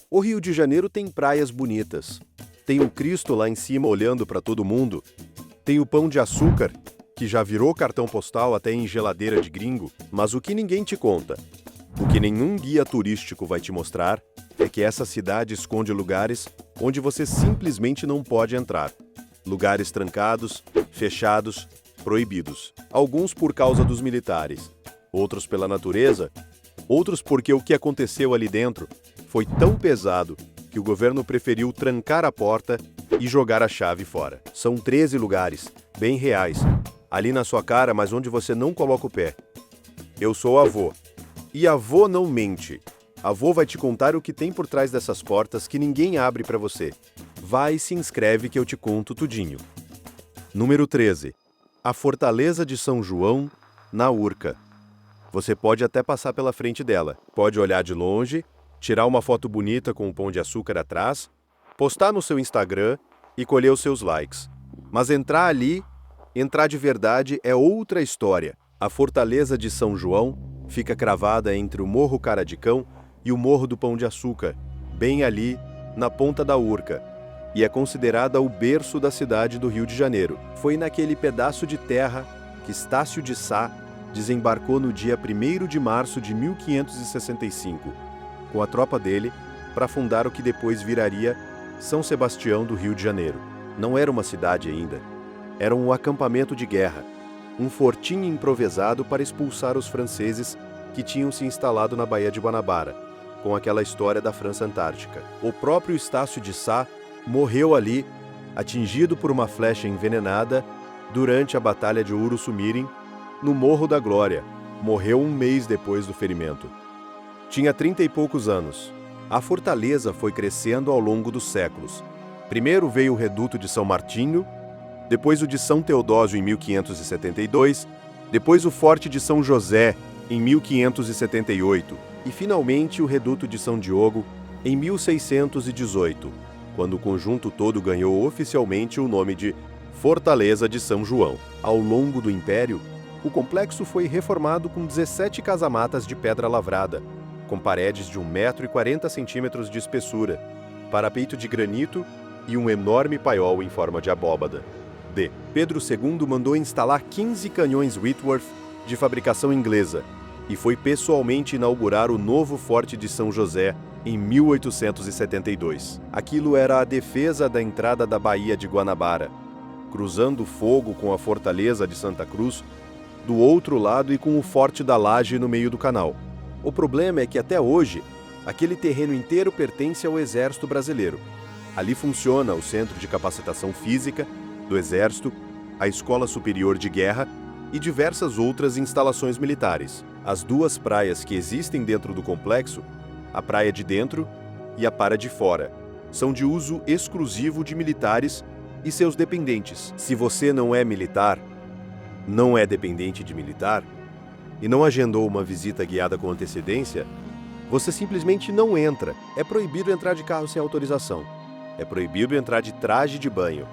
O Rio de Janeiro tem praias bonitas. Tem o Cristo lá em cima olhando para todo mundo. Tem o Pão de Açúcar, que já virou cartão postal até em geladeira de gringo. Mas o que ninguém te conta, o que nenhum guia turístico vai te mostrar, é que essa cidade esconde lugares onde você simplesmente não pode entrar. Lugares trancados, fechados, proibidos. Alguns por causa dos militares, outros pela natureza, outros porque o que aconteceu ali dentro foi tão pesado que o governo preferiu trancar a porta e jogar a chave fora. São 13 lugares, bem reais, ali na sua cara, mas onde você não coloca o pé. Eu sou avô. E avô não mente. Avô vai te contar o que tem por trás dessas portas que ninguém abre para você. Vai e se inscreve que eu te conto tudinho. Número 13. A Fortaleza de São João, na Urca. Você pode até passar pela frente dela. Pode olhar de longe, tirar uma foto bonita com o Pão de Açúcar atrás, postar no seu Instagram e colher os seus likes. Mas entrar ali, entrar de verdade, é outra história. A Fortaleza de São João fica cravada entre o Morro Cara de Cão e o Morro do Pão de Açúcar, bem ali, na ponta da Urca, e é considerada o berço da cidade do Rio de Janeiro. Foi naquele pedaço de terra que Estácio de Sá desembarcou no dia 1º de março de 1565, com a tropa dele, para fundar o que depois viraria São Sebastião do Rio de Janeiro. Não era uma cidade ainda, era um acampamento de guerra, um fortinho improvisado para expulsar os franceses que tinham se instalado na Baía de Guanabara, com aquela história da França Antártica. O próprio Estácio de Sá morreu ali, atingido por uma flecha envenenada, durante a Batalha de Uruçumirim, no Morro da Glória. Morreu um mês depois do ferimento. Tinha 30 e poucos anos. A fortaleza foi crescendo ao longo dos séculos. Primeiro veio o reduto de São Martinho, depois o de São Teodósio em 1572, depois o Forte de São José em 1578 e finalmente o reduto de São Diogo em 1618, quando o conjunto todo ganhou oficialmente o nome de Fortaleza de São João. Ao longo do Império, o complexo foi reformado com 17 casamatas de pedra lavrada, com paredes de 1,40 m de espessura, parapeito de granito e um enorme paiol em forma de abóbada. Pedro II mandou instalar 15 canhões Whitworth de fabricação inglesa e foi pessoalmente inaugurar o novo Forte de São José em 1872. Aquilo era a defesa da entrada da Baía de Guanabara, cruzando o fogo com a Fortaleza de Santa Cruz do outro lado e com o Forte da Laje no meio do canal. O problema é que até hoje, aquele terreno inteiro pertence ao Exército Brasileiro. Ali funciona o Centro de Capacitação Física do Exército, a Escola Superior de Guerra e diversas outras instalações militares. As duas praias que existem dentro do complexo, a Praia de Dentro e a Praia de Fora, são de uso exclusivo de militares e seus dependentes. Se você não é militar, não é dependente de militar, e não agendou uma visita guiada com antecedência, você simplesmente não entra. É proibido entrar de carro sem autorização. É proibido entrar de traje de banho.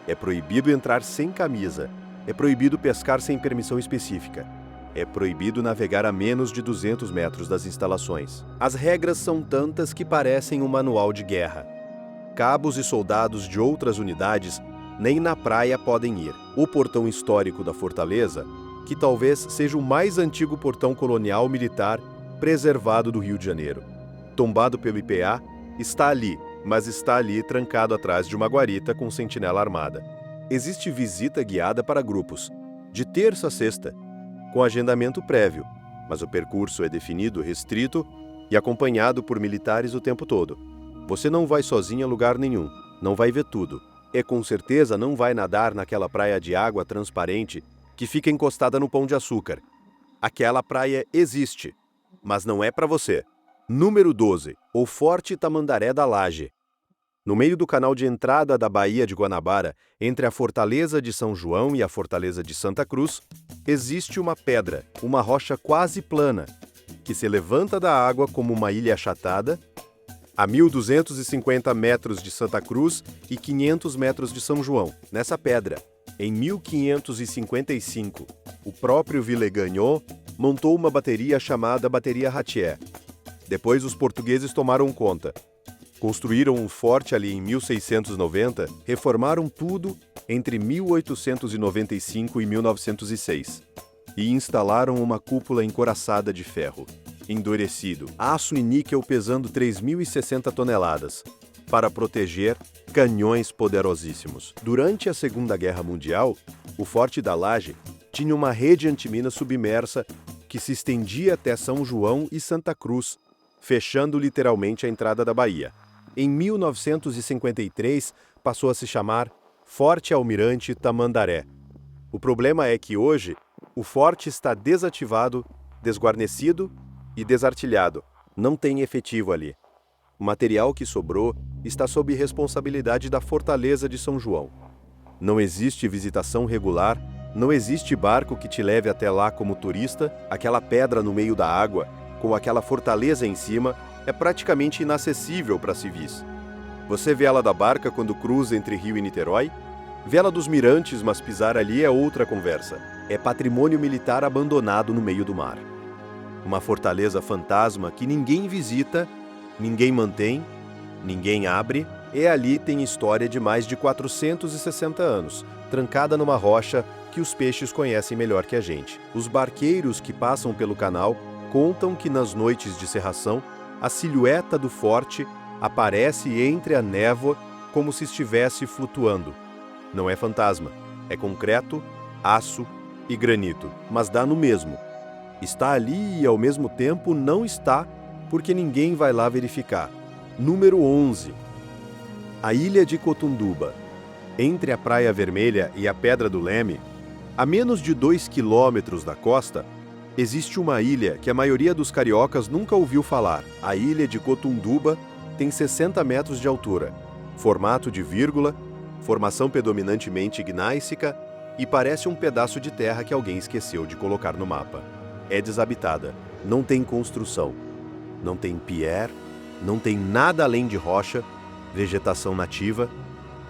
É proibido entrar sem camisa. É proibido pescar sem permissão específica. É proibido navegar a menos de 200 metros das instalações. As regras são tantas que parecem um manual de guerra. Cabos e soldados de outras unidades nem na praia podem ir. O portão histórico da fortaleza, que talvez seja o mais antigo portão colonial militar preservado do Rio de Janeiro, tombado pelo IPA, está ali, mas está ali trancado atrás de uma guarita com sentinela armada. Existe visita guiada para grupos, de terça a sexta, com agendamento prévio, mas o percurso é definido, restrito e acompanhado por militares o tempo todo. Você não vai sozinho a lugar nenhum, não vai ver tudo. E com certeza não vai nadar naquela praia de água transparente que fica encostada no Pão de Açúcar. Aquela praia existe, mas não é para você. Número 12. O Forte Tamandaré da Laje. No meio do canal de entrada da Baía de Guanabara, entre a Fortaleza de São João e a Fortaleza de Santa Cruz, existe uma pedra, uma rocha quase plana, que se levanta da água como uma ilha achatada, a 1.250 metros de Santa Cruz e 500 metros de São João. Nessa pedra, em 1555, o próprio Villegagnon montou uma bateria chamada Bateria Ratier. Depois os portugueses tomaram conta. Construíram um forte ali em 1690, reformaram tudo entre 1895 e 1906 e instalaram uma cúpula encoraçada de ferro, endurecido, aço e níquel pesando 3.060 toneladas, para proteger canhões poderosíssimos. Durante a Segunda Guerra Mundial, o Forte da Laje tinha uma rede antimina submersa que se estendia até São João e Santa Cruz, fechando literalmente a entrada da Bahia. Em 1953, passou a se chamar Forte Almirante Tamandaré. O problema é que hoje, o forte está desativado, desguarnecido e desartilhado. Não tem efetivo ali. O material que sobrou está sob responsabilidade da Fortaleza de São João. Não existe visitação regular, não existe barco que te leve até lá como turista, aquela pedra no meio da água, com aquela fortaleza em cima, é praticamente inacessível para civis. Você vê ela da barca quando cruza entre Rio e Niterói? Vê ela dos mirantes, mas pisar ali é outra conversa. É patrimônio militar abandonado no meio do mar. Uma fortaleza fantasma que ninguém visita, ninguém mantém, ninguém abre, e ali tem história de mais de 460 anos, trancada numa rocha que os peixes conhecem melhor que a gente. Os barqueiros que passam pelo canal contam que nas noites de cerração, a silhueta do forte aparece entre a névoa como se estivesse flutuando. Não é fantasma, é concreto, aço e granito, mas dá no mesmo. Está ali e ao mesmo tempo não está, porque ninguém vai lá verificar. Número 11. A Ilha de Cotunduba. Entre a Praia Vermelha e a Pedra do Leme, a menos de 2 quilômetros da costa, existe uma ilha que a maioria dos cariocas nunca ouviu falar. A Ilha de Cotunduba tem 60 metros de altura, formato de vírgula, formação predominantemente gnáisica e parece um pedaço de terra que alguém esqueceu de colocar no mapa. É desabitada, não tem construção, não tem pier, não tem nada além de rocha, vegetação nativa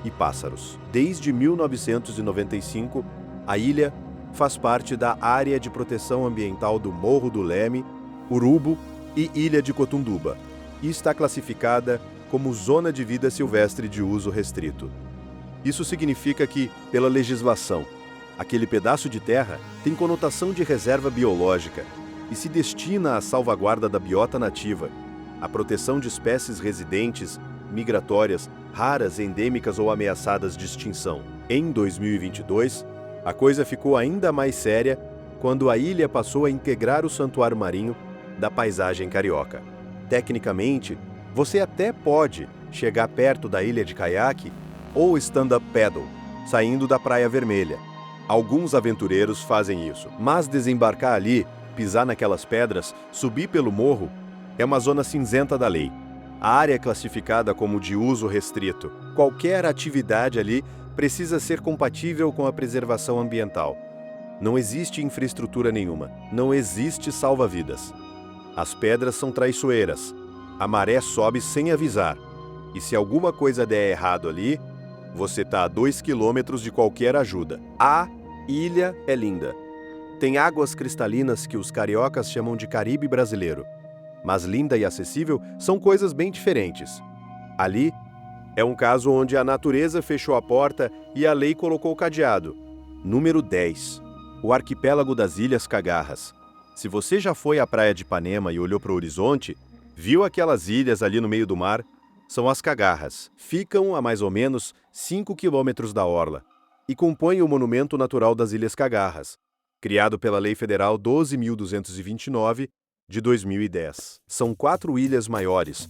e pássaros. Desde 1995, a ilha faz parte da Área de Proteção Ambiental do Morro do Leme, Urubu e Ilha de Cotunduba, e está classificada como Zona de Vida Silvestre de Uso Restrito. Isso significa que, pela legislação, aquele pedaço de terra tem conotação de reserva biológica e se destina à salvaguarda da biota nativa, à proteção de espécies residentes, migratórias, raras, endêmicas ou ameaçadas de extinção. Em 2022, a coisa ficou ainda mais séria quando a ilha passou a integrar o santuário marinho da paisagem carioca. Tecnicamente, você até pode chegar perto da ilha de caiaque ou stand-up paddle, saindo da Praia Vermelha. Alguns aventureiros fazem isso, mas desembarcar ali, pisar naquelas pedras, subir pelo morro, é uma zona cinzenta da lei. A área é classificada como de uso restrito. Qualquer atividade ali precisa ser compatível com a preservação ambiental. Não existe infraestrutura nenhuma, não existe salva-vidas. As pedras são traiçoeiras, a maré sobe sem avisar, e se alguma coisa der errado ali, você está a 2 quilômetros de qualquer ajuda. A ilha é linda. Tem águas cristalinas que os cariocas chamam de Caribe brasileiro, mas linda e acessível são coisas bem diferentes. Ali, é um caso onde a natureza fechou a porta e a lei colocou o cadeado. Número 10. O arquipélago das Ilhas Cagarras. Se você já foi à praia de Ipanema e olhou para o horizonte, viu aquelas ilhas ali no meio do mar? São as Cagarras. Ficam a mais ou menos 5 quilômetros da orla e compõem o Monumento Natural das Ilhas Cagarras, criado pela Lei Federal 12.229, de 2010. São 4 ilhas maiores,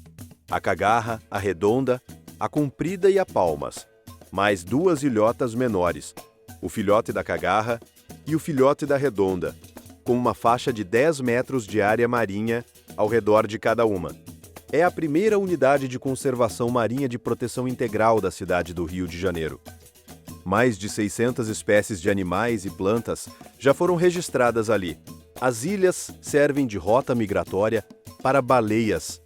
a Cagarra, a Redonda, a Comprida e a Palmas, mais 2 ilhotas menores, o Filhote da Cagarra e o Filhote da Redonda, com uma faixa de 10 metros de área marinha ao redor de cada uma. É a primeira unidade de conservação marinha de proteção integral da cidade do Rio de Janeiro. Mais de 600 espécies de animais e plantas já foram registradas ali. As ilhas servem de rota migratória para baleias,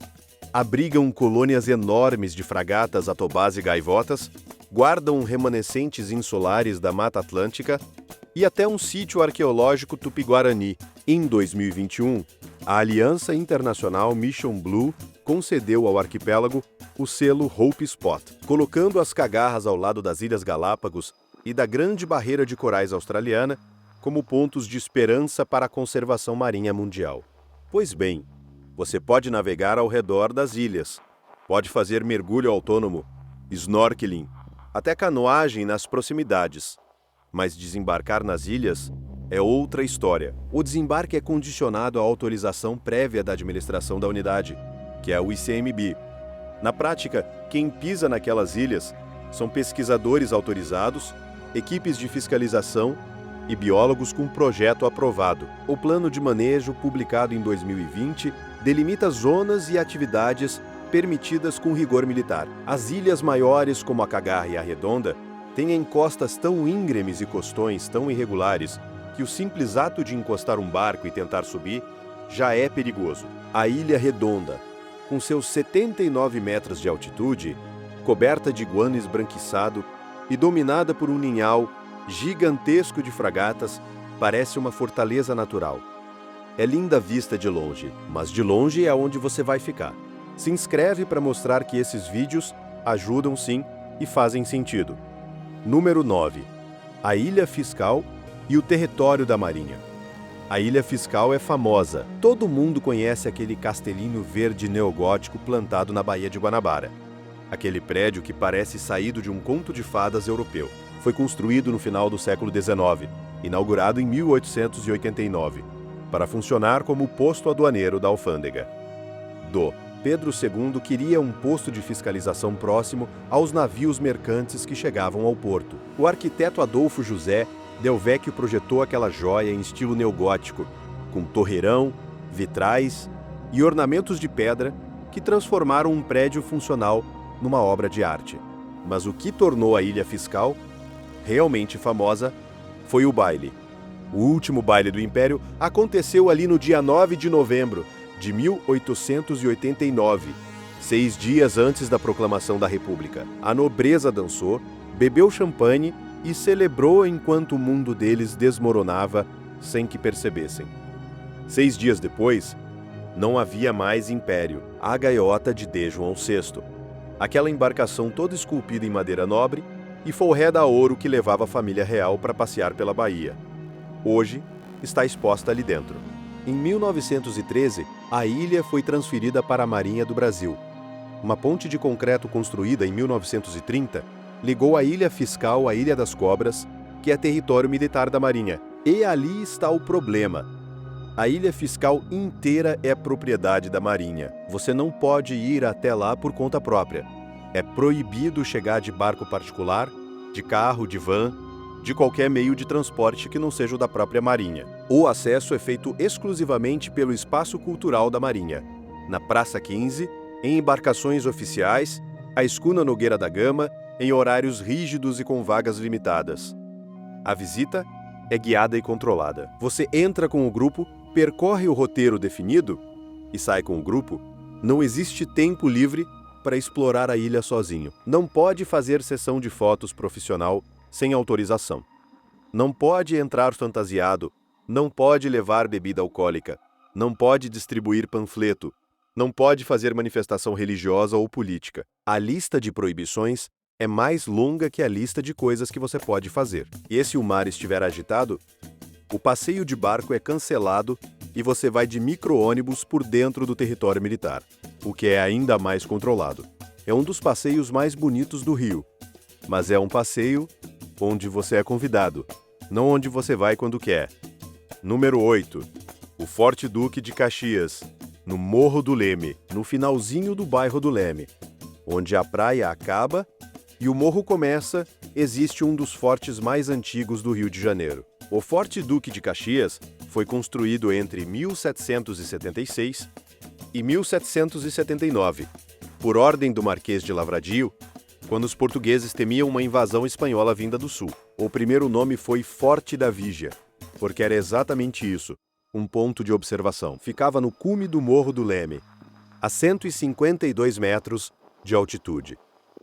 abrigam colônias enormes de fragatas, atobás e gaivotas, guardam remanescentes insulares da Mata Atlântica e até um sítio arqueológico tupi-guarani. Em 2021, a Aliança Internacional Mission Blue concedeu ao arquipélago o selo Hope Spot, colocando as Cagarras ao lado das Ilhas Galápagos e da Grande Barreira de Corais Australiana como pontos de esperança para a conservação marinha mundial. Pois bem, você pode navegar ao redor das ilhas, pode fazer mergulho autônomo, snorkeling, até canoagem nas proximidades, mas desembarcar nas ilhas é outra história. O desembarque é condicionado à autorização prévia da administração da unidade, que é o ICMB. Na prática, quem pisa naquelas ilhas são pesquisadores autorizados, equipes de fiscalização e biólogos com projeto aprovado. O plano de manejo, publicado em 2020, delimita zonas e atividades permitidas com rigor militar. As ilhas maiores, como a Cagarra e a Redonda, têm encostas tão íngremes e costões tão irregulares que o simples ato de encostar um barco e tentar subir já é perigoso. A Ilha Redonda, com seus 79 metros de altitude, coberta de guano esbranquiçado e dominada por um ninhal gigantesco de fragatas, parece uma fortaleza natural. É linda vista de longe, mas de longe é onde você vai ficar. Se inscreve para mostrar que esses vídeos ajudam sim e fazem sentido. Número 9. A Ilha Fiscal e o território da Marinha. A Ilha Fiscal é famosa. Todo mundo conhece aquele castelinho verde neogótico plantado na Baía de Guanabara. Aquele prédio que parece saído de um conto de fadas europeu. Foi construído no final do século XIX, inaugurado em 1889, para funcionar como o posto aduaneiro da alfândega. Pedro II queria um posto de fiscalização próximo aos navios mercantes que chegavam ao porto. O arquiteto Adolfo José Del Vecchio projetou aquela joia em estilo neogótico, com torreirão, vitrais e ornamentos de pedra que transformaram um prédio funcional numa obra de arte. Mas o que tornou a Ilha Fiscal realmente famosa foi o baile. O último baile do Império aconteceu ali no dia 9 de novembro de 1889, 6 dias antes da proclamação da República. A nobreza dançou, bebeu champanhe e celebrou enquanto o mundo deles desmoronava sem que percebessem. 6 dias depois, não havia mais império. A gaiota de D. João VI, aquela embarcação toda esculpida em madeira nobre e forrada a ouro que levava a família real para passear pela Bahia. Hoje, está exposta ali dentro. Em 1913, a ilha foi transferida para a Marinha do Brasil. Uma ponte de concreto construída em 1930 ligou a Ilha Fiscal à Ilha das Cobras, que é território militar da Marinha. E ali está o problema. A Ilha Fiscal inteira é propriedade da Marinha. Você não pode ir até lá por conta própria. É proibido chegar de barco particular, de carro, de van, de qualquer meio de transporte que não seja o da própria Marinha. O acesso é feito exclusivamente pelo Espaço Cultural da Marinha, na Praça 15, em embarcações oficiais, a escuna Nogueira da Gama, em horários rígidos e com vagas limitadas. A visita é guiada e controlada. Você entra com o grupo, percorre o roteiro definido e sai com o grupo. Não existe tempo livre para explorar a ilha sozinho. Não pode fazer sessão de fotos profissional sem autorização. Não pode entrar fantasiado, não pode levar bebida alcoólica, não pode distribuir panfleto, não pode fazer manifestação religiosa ou política. A lista de proibições é mais longa que a lista de coisas que você pode fazer. E se o mar estiver agitado, o passeio de barco é cancelado e você vai de micro-ônibus por dentro do território militar, o que é ainda mais controlado. É um dos passeios mais bonitos do Rio, mas é um passeio onde você é convidado, não onde você vai quando quer. Número 8. O Forte Duque de Caxias, no Morro do Leme, no finalzinho do bairro do Leme. Onde a praia acaba e o morro começa, existe um dos fortes mais antigos do Rio de Janeiro. O Forte Duque de Caxias foi construído entre 1776 e 1779, por ordem do Marquês de Lavradio, quando os portugueses temiam uma invasão espanhola vinda do sul. O primeiro nome foi Forte da Vigia, porque era exatamente isso, um ponto de observação. Ficava no cume do Morro do Leme, a 152 metros de altitude,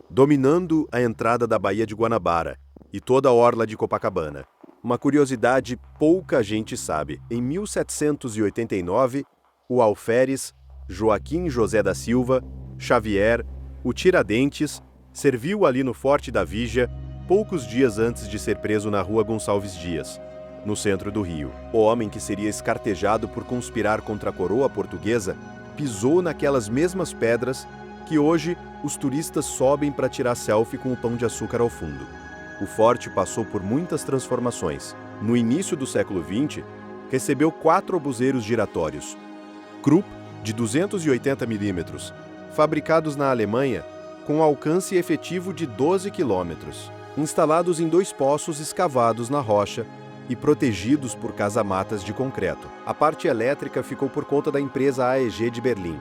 dominando a entrada da Baía de Guanabara e toda a orla de Copacabana. Uma curiosidade pouca gente sabe. Em 1789, o alferes Joaquim José da Silva Xavier O Tiradentes serviu ali no Forte da Vigia poucos dias antes de ser preso na Rua Gonçalves Dias, no centro do Rio. O homem que seria escartejado por conspirar contra a coroa portuguesa pisou naquelas mesmas pedras que hoje os turistas sobem para tirar selfie com o Pão de Açúcar ao fundo. O forte passou por muitas transformações. No início do século XX, recebeu 4 obuseiros giratórios, Krupp de 280 mm, fabricados na Alemanha com alcance efetivo de 12 km, instalados em 2 poços escavados na rocha e protegidos por casamatas de concreto. A parte elétrica ficou por conta da empresa AEG de Berlim.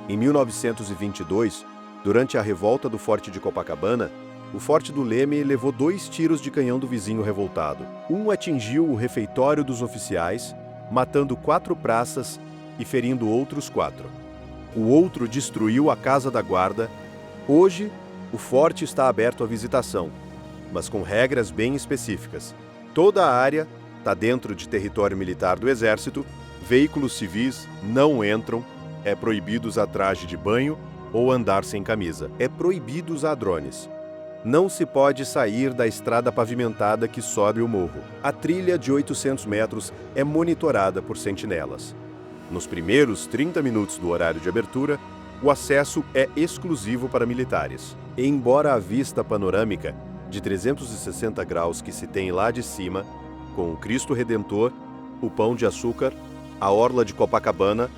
Em 1922, durante a revolta do Forte de Copacabana, o Forte do Leme levou 2 tiros de canhão do vizinho revoltado. Um atingiu o refeitório dos oficiais, matando 4 praças e ferindo outros 4. O outro destruiu a Casa da Guarda. Hoje, o forte está aberto à visitação, mas com regras bem específicas. Toda a área está dentro de território militar do Exército, veículos civis não entram, é proibido usar traje de banho ou andar sem camisa. É proibido usar drones. Não se pode sair da estrada pavimentada que sobe o morro. A trilha de 800 metros é monitorada por sentinelas. Nos primeiros 30 minutos do horário de abertura, o acesso é exclusivo para militares. E embora a vista panorâmica de 360 graus que se tem lá de cima, com o Cristo Redentor, o Pão de Açúcar, a orla de Copacabana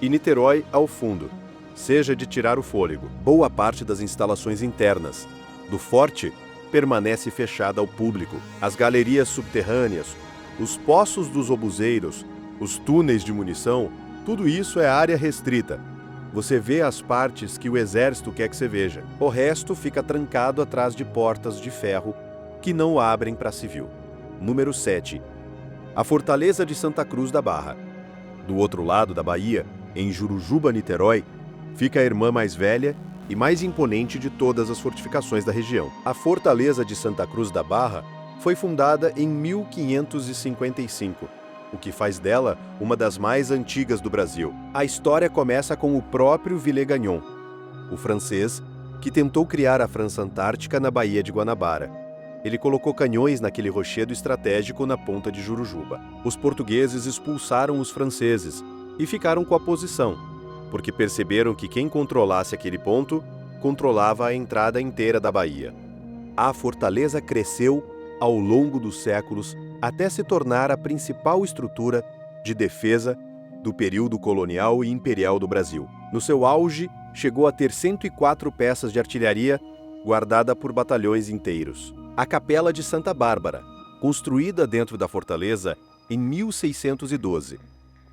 e Niterói ao fundo, seja de tirar o fôlego. Boa parte das instalações internas do forte permanece fechada ao público. As galerias subterrâneas, os poços dos obuseiros, os túneis de munição, tudo isso é área restrita. Você vê as partes que o Exército quer que você veja. O resto fica trancado atrás de portas de ferro que não abrem para civil. Número 7. A Fortaleza de Santa Cruz da Barra. Do outro lado da Bahia, em Jurujuba, Niterói, fica a irmã mais velha e mais imponente de todas as fortificações da região. A Fortaleza de Santa Cruz da Barra foi fundada em 1555, o que faz dela uma das mais antigas do Brasil. A história começa com o próprio Villegagnon, o francês que tentou criar a França Antártica na Baía de Guanabara. Ele colocou canhões naquele rochedo estratégico na ponta de Jurujuba. Os portugueses expulsaram os franceses e ficaram com a posição, porque perceberam que quem controlasse aquele ponto, controlava a entrada inteira da baía. A fortaleza cresceu ao longo dos séculos até se tornar a principal estrutura de defesa do período colonial e imperial do Brasil. No seu auge, chegou a ter 104 peças de artilharia guardada por batalhões inteiros. A Capela de Santa Bárbara, construída dentro da fortaleza em 1612,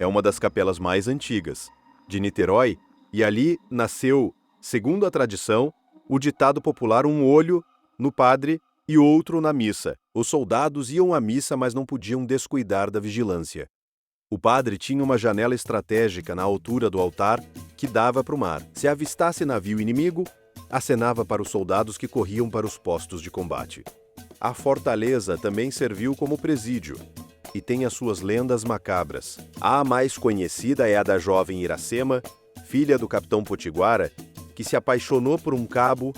é uma das capelas mais antigas de Niterói, e ali nasceu, segundo a tradição, o ditado popular "um olho no padre e outro na missa". Os soldados iam à missa, mas não podiam descuidar da vigilância. O padre tinha uma janela estratégica na altura do altar que dava para o mar. Se avistasse navio inimigo, acenava para os soldados que corriam para os postos de combate. A fortaleza também serviu como presídio e tem as suas lendas macabras. A mais conhecida é a da jovem Iracema, filha do capitão Potiguara, que se apaixonou por um cabo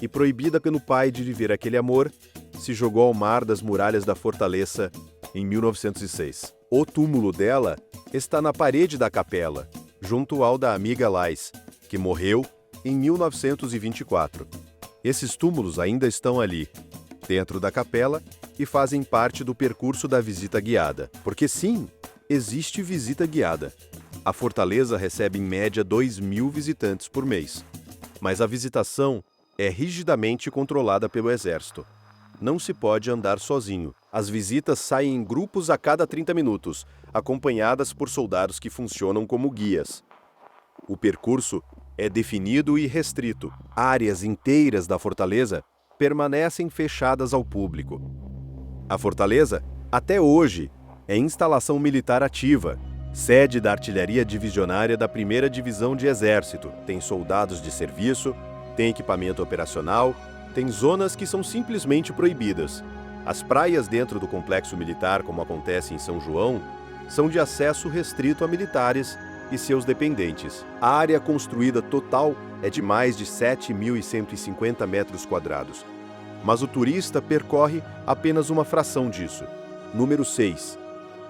e, proibida pelo pai de viver aquele amor, se jogou ao mar das muralhas da fortaleza em 1906. O túmulo dela está na parede da capela, junto ao da amiga Lais, que morreu em 1924. Esses túmulos ainda estão ali, dentro da capela, e fazem parte do percurso da visita guiada. Porque sim, existe visita guiada. A fortaleza recebe em média 2.000 visitantes por mês. Mas a visitação é rigidamente controlada pelo Exército. Não se pode andar sozinho. As visitas saem em grupos a cada 30 minutos, acompanhadas por soldados que funcionam como guias. O percurso é definido e restrito. Áreas inteiras da fortaleza permanecem fechadas ao público. A fortaleza, até hoje, é instalação militar ativa, sede da artilharia divisionária da 1ª Divisão de Exército. Tem soldados de serviço, tem equipamento operacional, tem zonas que são simplesmente proibidas. As praias dentro do complexo militar, como acontece em São João, são de acesso restrito a militares e seus dependentes. A área construída total é de mais de 7.150 metros quadrados. Mas o turista percorre apenas uma fração disso. Número 6.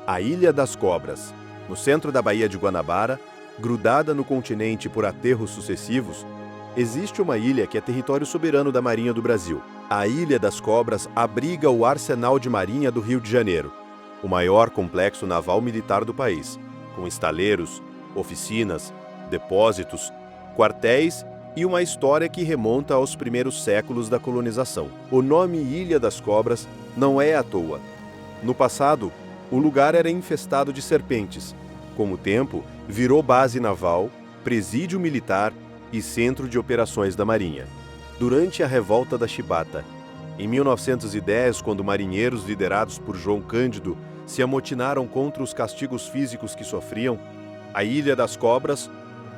A Ilha das Cobras. No centro da Baía de Guanabara, grudada no continente por aterros sucessivos, existe uma ilha que é território soberano da Marinha do Brasil. A Ilha das Cobras abriga o Arsenal de Marinha do Rio de Janeiro, o maior complexo naval militar do país, com estaleiros, oficinas, depósitos, quartéis e uma história que remonta aos primeiros séculos da colonização. O nome Ilha das Cobras não é à toa. No passado, o lugar era infestado de serpentes. Com o tempo, virou base naval, presídio militar e centro de operações da Marinha. Durante a Revolta da Chibata, em 1910, quando marinheiros liderados por João Cândido se amotinaram contra os castigos físicos que sofriam, a Ilha das Cobras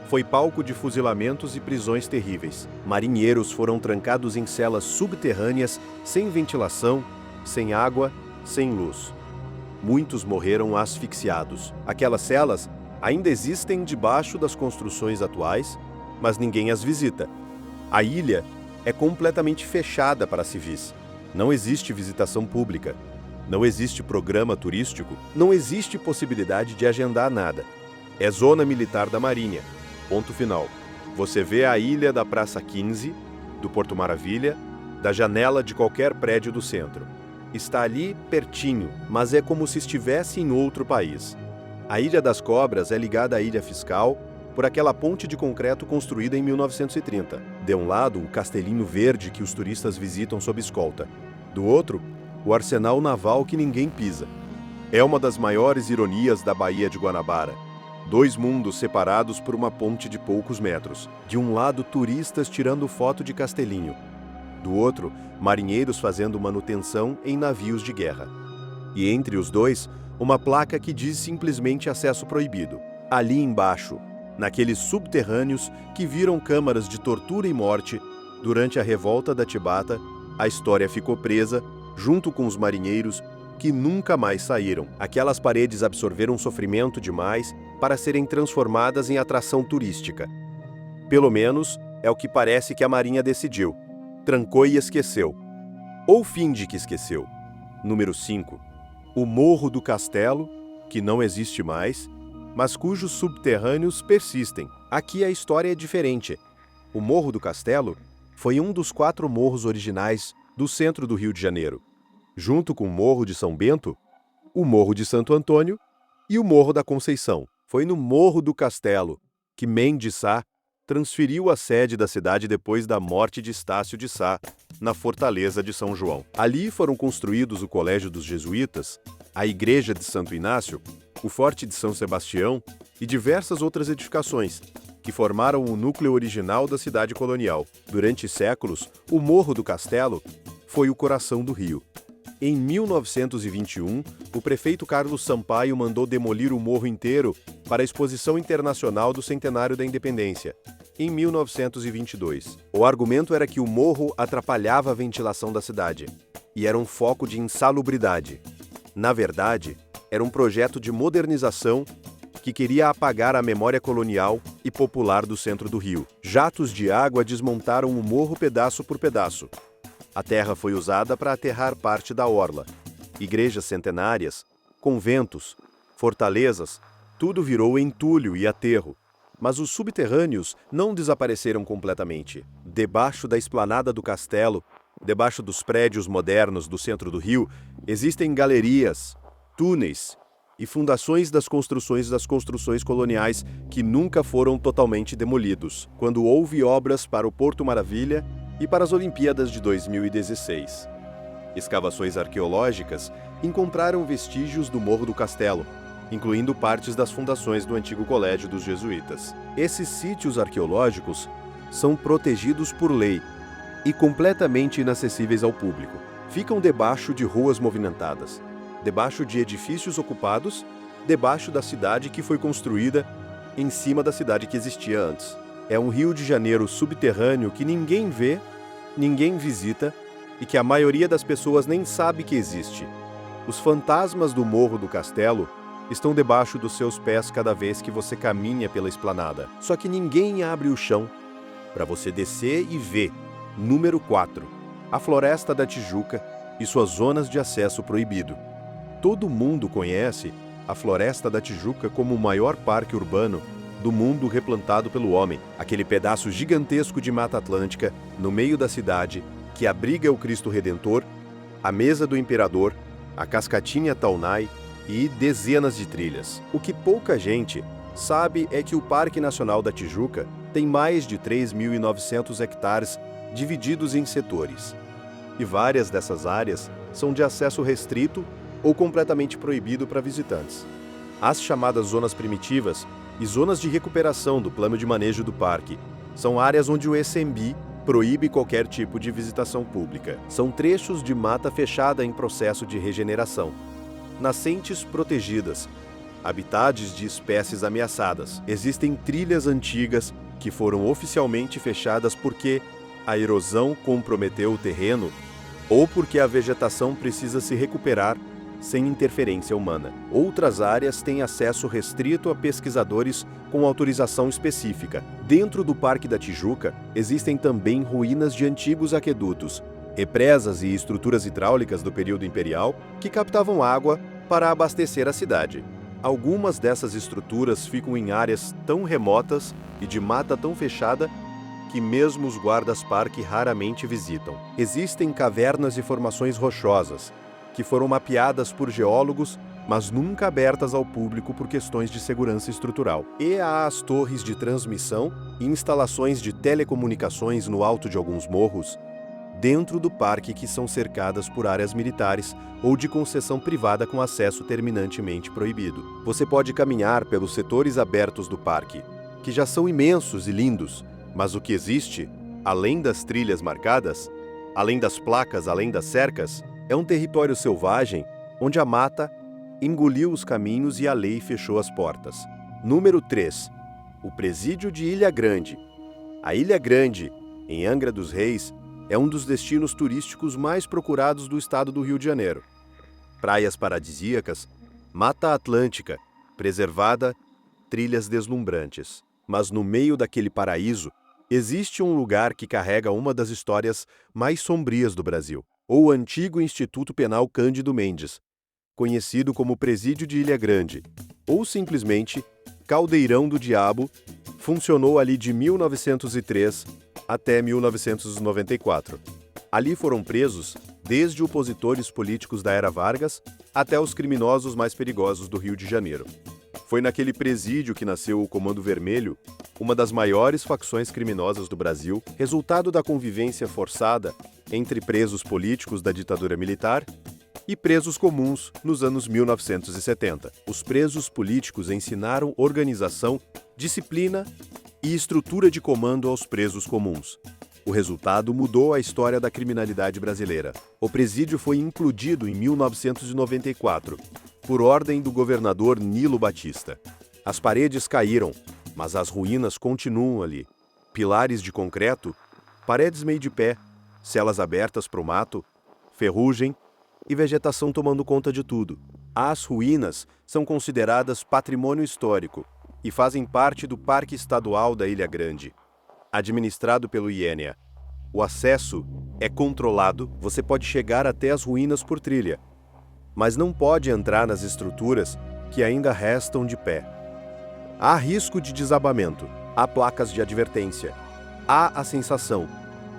foi palco de fuzilamentos e prisões terríveis. Marinheiros foram trancados em celas subterrâneas, sem ventilação, sem água, sem luz. Muitos morreram asfixiados. Aquelas celas ainda existem debaixo das construções atuais, mas ninguém as visita. A ilha é completamente fechada para civis. Não existe visitação pública. Não existe programa turístico. Não existe possibilidade de agendar nada. É zona militar da Marinha. Ponto final. Você vê a ilha da Praça 15, do Porto Maravilha, da janela de qualquer prédio do centro. Está ali pertinho, mas é como se estivesse em outro país. A Ilha das Cobras é ligada à Ilha Fiscal por aquela ponte de concreto construída em 1930. De um lado, o castelinho verde que os turistas visitam sob escolta. Do outro, o arsenal naval que ninguém pisa. É uma das maiores ironias da Baía de Guanabara. Dois mundos separados por uma ponte de poucos metros. De um lado, turistas tirando foto de castelinho. Do outro, marinheiros fazendo manutenção em navios de guerra. E entre os dois, uma placa que diz simplesmente acesso proibido. Ali embaixo, naqueles subterrâneos que viram câmaras de tortura e morte, durante a Revolta da Chibata, a história ficou presa, junto com os marinheiros que nunca mais saíram. Aquelas paredes absorveram sofrimento demais para serem transformadas em atração turística. Pelo menos, é o que parece que a Marinha decidiu. Trancou e esqueceu. Ou finge que esqueceu. Número 5. O Morro do Castelo, que não existe mais, mas cujos subterrâneos persistem. Aqui a história é diferente. O Morro do Castelo foi um dos 4 morros originais do centro do Rio de Janeiro, junto com o Morro de São Bento, o Morro de Santo Antônio e o Morro da Conceição. Foi no Morro do Castelo que Mendes Sá transferiu a sede da cidade depois da morte de Estácio de Sá, na Fortaleza de São João. Ali foram construídos o Colégio dos Jesuítas, a Igreja de Santo Inácio, o Forte de São Sebastião e diversas outras edificações, que formaram o núcleo original da cidade colonial. Durante séculos, o Morro do Castelo foi o coração do Rio. Em 1921, o prefeito Carlos Sampaio mandou demolir o morro inteiro para a Exposição Internacional do Centenário da Independência, em 1922. O argumento era que o morro atrapalhava a ventilação da cidade e era um foco de insalubridade. Na verdade, era um projeto de modernização que queria apagar a memória colonial e popular do centro do Rio. Jatos de água desmontaram o morro pedaço por pedaço. A terra foi usada para aterrar parte da orla. Igrejas centenárias, conventos, fortalezas, tudo virou entulho e aterro. Mas os subterrâneos não desapareceram completamente. Debaixo da esplanada do castelo, debaixo dos prédios modernos do centro do Rio, existem galerias, túneis e fundações das construções coloniais que nunca foram totalmente demolidos, quando houve obras para o Porto Maravilha e para as Olimpíadas de 2016. Escavações arqueológicas encontraram vestígios do Morro do Castelo, incluindo partes das fundações do antigo Colégio dos Jesuítas. Esses sítios arqueológicos são protegidos por lei e completamente inacessíveis ao público. Ficam debaixo de ruas movimentadas, debaixo de edifícios ocupados, debaixo da cidade que foi construída em cima da cidade que existia antes. É um Rio de Janeiro subterrâneo que ninguém vê, ninguém visita e que a maioria das pessoas nem sabe que existe. Os fantasmas do Morro do Castelo estão debaixo dos seus pés cada vez que você caminha pela esplanada. Só que ninguém abre o chão para você descer e ver. Número 4. A Floresta da Tijuca e suas zonas de acesso proibido. Todo mundo conhece a Floresta da Tijuca como o maior parque urbano do mundo replantado pelo homem. Aquele pedaço gigantesco de Mata Atlântica no meio da cidade que abriga o Cristo Redentor, a Mesa do Imperador, a Cascatinha Taunay e dezenas de trilhas. O que pouca gente sabe é que o Parque Nacional da Tijuca tem mais de 3.900 hectares divididos em setores. E várias dessas áreas são de acesso restrito ou completamente proibido para visitantes. As chamadas zonas primitivas e zonas de recuperação do plano de manejo do parque são áreas onde o ECMBio proíbe qualquer tipo de visitação pública. São trechos de mata fechada em processo de regeneração, nascentes protegidas, habitats de espécies ameaçadas. Existem trilhas antigas que foram oficialmente fechadas porque a erosão comprometeu o terreno ou porque a vegetação precisa se recuperar sem interferência humana. Outras áreas têm acesso restrito a pesquisadores com autorização específica. Dentro do Parque da Tijuca, existem também ruínas de antigos aquedutos, represas e estruturas hidráulicas do período imperial que captavam água para abastecer a cidade. Algumas dessas estruturas ficam em áreas tão remotas e de mata tão fechada que mesmo os guardas-parque raramente visitam. Existem cavernas e formações rochosas, que foram mapeadas por geólogos, mas nunca abertas ao público por questões de segurança estrutural. E há as torres de transmissão e instalações de telecomunicações no alto de alguns morros, dentro do parque que são cercadas por áreas militares ou de concessão privada com acesso terminantemente proibido. Você pode caminhar pelos setores abertos do parque, que já são imensos e lindos, mas o que existe, além das trilhas marcadas, além das placas, além das cercas, é um território selvagem onde a mata engoliu os caminhos e a lei fechou as portas. Número 3. O Presídio de Ilha Grande. A Ilha Grande, em Angra dos Reis, é um dos destinos turísticos mais procurados do estado do Rio de Janeiro. Praias paradisíacas, Mata Atlântica, preservada, trilhas deslumbrantes. Mas no meio daquele paraíso, existe um lugar que carrega uma das histórias mais sombrias do Brasil. Ou o antigo Instituto Penal Cândido Mendes, conhecido como Presídio de Ilha Grande, ou simplesmente Caldeirão do Diabo, funcionou ali de 1903 até 1994. Ali foram presos desde opositores políticos da era Vargas até os criminosos mais perigosos do Rio de Janeiro. Foi naquele presídio que nasceu o Comando Vermelho, uma das maiores facções criminosas do Brasil, resultado da convivência forçada entre presos políticos da ditadura militar e presos comuns nos anos 1970. Os presos políticos ensinaram organização, disciplina e estrutura de comando aos presos comuns. O resultado mudou a história da criminalidade brasileira. O presídio foi implodido em 1994, por ordem do governador Nilo Batista. As paredes caíram, mas as ruínas continuam ali. Pilares de concreto, paredes meio de pé, celas abertas para o mato, ferrugem e vegetação tomando conta de tudo. As ruínas são consideradas patrimônio histórico e fazem parte do Parque Estadual da Ilha Grande, administrado pelo INEA. O acesso é controlado, você pode chegar até as ruínas por trilha, mas não pode entrar nas estruturas que ainda restam de pé. Há risco de desabamento, há placas de advertência, há a sensação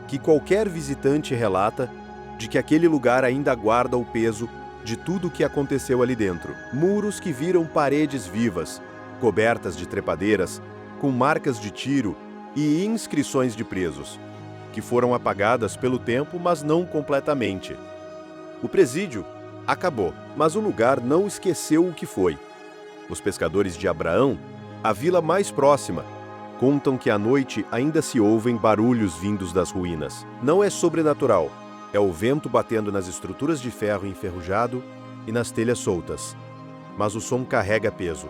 que qualquer visitante relata de que aquele lugar ainda guarda o peso de tudo o que aconteceu ali dentro. Muros que viram paredes vivas, cobertas de trepadeiras, com marcas de tiro e inscrições de presos, que foram apagadas pelo tempo, mas não completamente. O presídio acabou, mas o lugar não esqueceu o que foi. Os pescadores de Abraão, a vila mais próxima, contam que à noite ainda se ouvem barulhos vindos das ruínas. Não é sobrenatural, é o vento batendo nas estruturas de ferro enferrujado e nas telhas soltas. Mas o som carrega peso.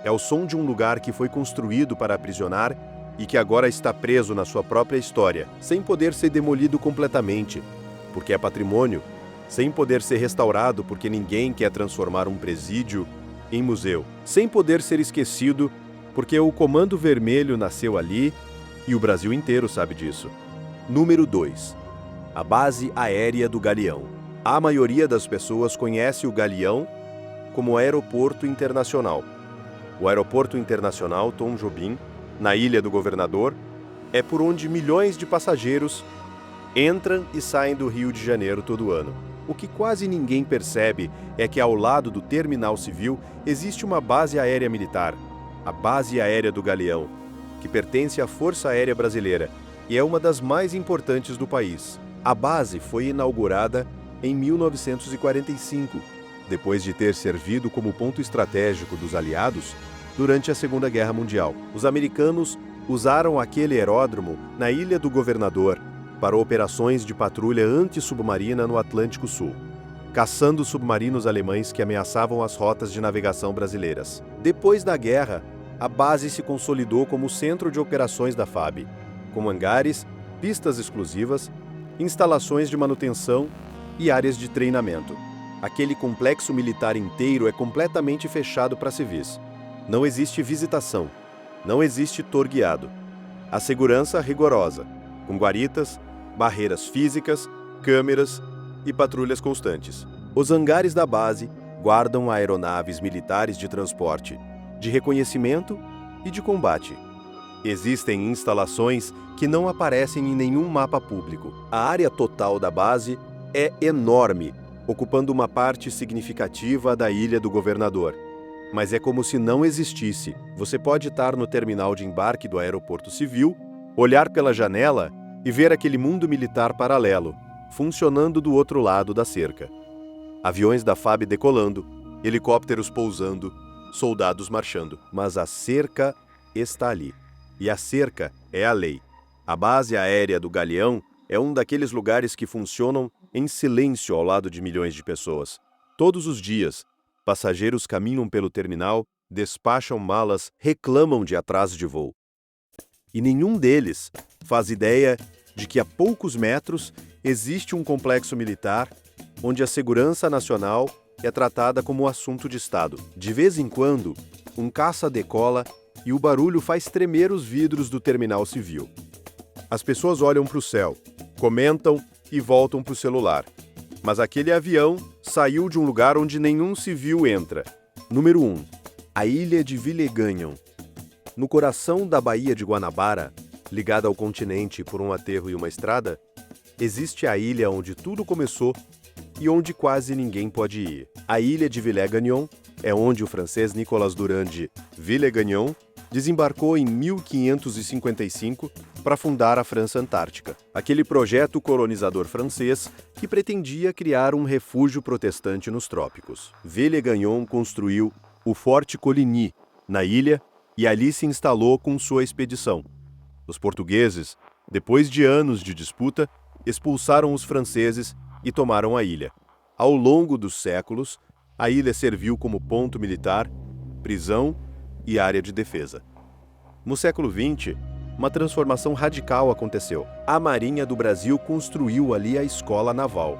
É o som de um lugar que foi construído para aprisionar e que agora está preso na sua própria história, sem poder ser demolido completamente, porque é patrimônio, sem poder ser restaurado porque ninguém quer transformar um presídio em museu, sem poder ser esquecido, porque o Comando Vermelho nasceu ali e o Brasil inteiro sabe disso. Número 2. A Base Aérea do Galeão. A maioria das pessoas conhece o Galeão como Aeroporto Internacional. O Aeroporto Internacional Tom Jobim, na Ilha do Governador, é por onde milhões de passageiros entram e saem do Rio de Janeiro todo ano. O que quase ninguém percebe é que ao lado do Terminal Civil existe uma base aérea militar, a Base Aérea do Galeão, que pertence à Força Aérea Brasileira e é uma das mais importantes do país. A base foi inaugurada em 1945, depois de ter servido como ponto estratégico dos aliados durante a Segunda Guerra Mundial. Os americanos usaram aquele aeródromo na Ilha do Governador para operações de patrulha antissubmarina no Atlântico Sul, caçando submarinos alemães que ameaçavam as rotas de navegação brasileiras. Depois da guerra, a base se consolidou como centro de operações da FAB, com hangares, pistas exclusivas, instalações de manutenção e áreas de treinamento. Aquele complexo militar inteiro é completamente fechado para civis. Não existe visitação, não existe tour guiado. A segurança rigorosa, com guaritas, barreiras físicas, câmeras e patrulhas constantes. Os hangares da base guardam aeronaves militares de transporte, de reconhecimento e de combate. Existem instalações que não aparecem em nenhum mapa público. A área total da base é enorme, ocupando uma parte significativa da Ilha do Governador. Mas é como se não existisse. Você pode estar no terminal de embarque do aeroporto civil, olhar pela janela e ver aquele mundo militar paralelo, funcionando do outro lado da cerca. Aviões da FAB decolando, helicópteros pousando, soldados marchando. Mas a cerca está ali. E a cerca é a lei. A base aérea do Galeão é um daqueles lugares que funcionam em silêncio ao lado de milhões de pessoas. Todos os dias, passageiros caminham pelo terminal, despacham malas, reclamam de atraso de voo. E nenhum deles faz ideia de que a poucos metros existe um complexo militar onde a segurança nacional é tratada como assunto de Estado. De vez em quando, um caça decola e o barulho faz tremer os vidros do terminal civil. As pessoas olham para o céu, comentam e voltam para o celular. Mas aquele avião saiu de um lugar onde nenhum civil entra. Número 1. A Ilha de Villeganhon. No coração da Baía de Guanabara, ligada ao continente por um aterro e uma estrada, existe a ilha onde tudo começou e onde quase ninguém pode ir. A Ilha de Villeganhon é onde o francês Nicolas Durand de Villeganhon desembarcou em 1555 para fundar a França Antártica, aquele projeto colonizador francês que pretendia criar um refúgio protestante nos trópicos. Villeganhon construiu o Forte Coligny, na ilha, e ali se instalou com sua expedição. Os portugueses, depois de anos de disputa, expulsaram os franceses e tomaram a ilha. Ao longo dos séculos, a ilha serviu como ponto militar, prisão e área de defesa. No século XX, uma transformação radical aconteceu. A Marinha do Brasil construiu ali a Escola Naval,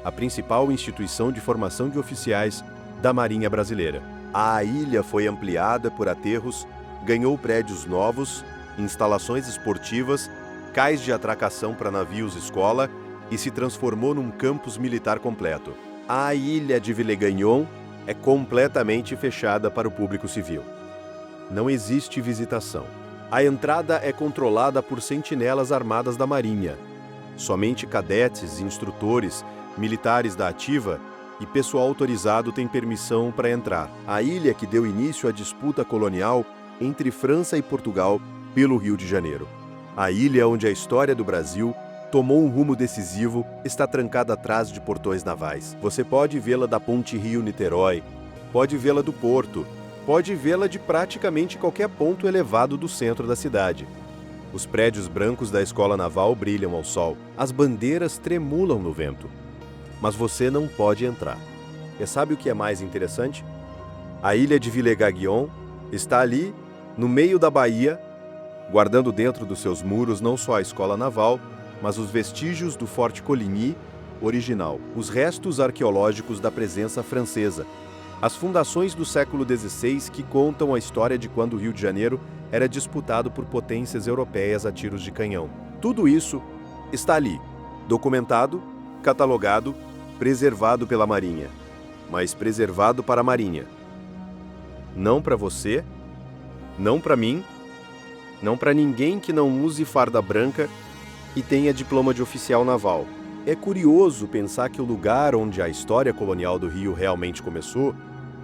a principal instituição de formação de oficiais da Marinha Brasileira. A ilha foi ampliada por aterros, ganhou prédios novos, instalações esportivas, cais de atracação para navios escola e se transformou num campus militar completo. A ilha de Villeganhon é completamente fechada para o público civil. Não existe visitação. A entrada é controlada por sentinelas armadas da Marinha. Somente cadetes, instrutores, militares da ativa e pessoal autorizado tem permissão para entrar. A ilha que deu início à disputa colonial entre França e Portugal pelo Rio de Janeiro. A ilha onde a história do Brasil tomou um rumo decisivo está trancada atrás de portões navais. Você pode vê-la da Ponte Rio-Niterói, pode vê-la do porto, pode vê-la de praticamente qualquer ponto elevado do centro da cidade. Os prédios brancos da Escola Naval brilham ao sol, as bandeiras tremulam no vento. Mas você não pode entrar. E sabe o que é mais interessante? A ilha de Villeganhon está ali, no meio da baía, guardando dentro dos seus muros não só a Escola Naval, mas os vestígios do Forte Coligny original, os restos arqueológicos da presença francesa, As fundações do século XVI que contam a história de quando o Rio de Janeiro era disputado por potências europeias a tiros de canhão. Tudo isso está ali, documentado, catalogado, preservado pela Marinha. Mas preservado para a Marinha. Não para você, não para mim, não para ninguém que não use farda branca e tenha diploma de oficial naval. É curioso pensar que o lugar onde a história colonial do Rio realmente começou,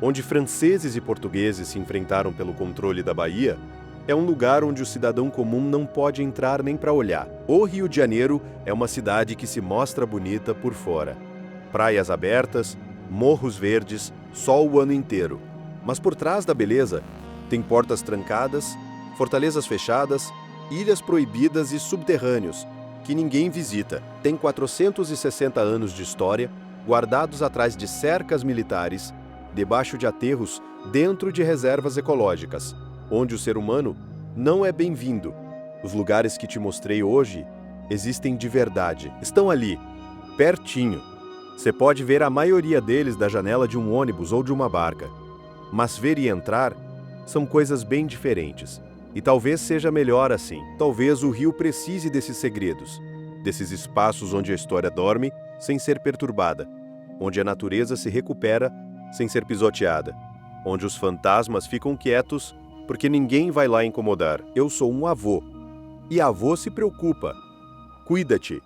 onde franceses e portugueses se enfrentaram pelo controle da Bahia, é um lugar onde o cidadão comum não pode entrar nem para olhar. O Rio de Janeiro é uma cidade que se mostra bonita por fora. Praias abertas, morros verdes, sol o ano inteiro. Mas por trás da beleza, tem portas trancadas, fortalezas fechadas, ilhas proibidas e subterrâneos, que ninguém visita. Tem 460 anos de história, guardados atrás de cercas militares, debaixo de aterros, dentro de reservas ecológicas, onde o ser humano não é bem-vindo. Os lugares que te mostrei hoje existem de verdade. Estão ali, pertinho. Você pode ver a maioria deles da janela de um ônibus ou de uma barca. Mas ver e entrar são coisas bem diferentes. E talvez seja melhor assim. Talvez o Rio precise desses segredos, desses espaços onde a história dorme sem ser perturbada, onde a natureza se recupera sem ser pisoteada, onde os fantasmas ficam quietos porque ninguém vai lá incomodar. Eu sou um avô. E avô se preocupa. Cuida-te.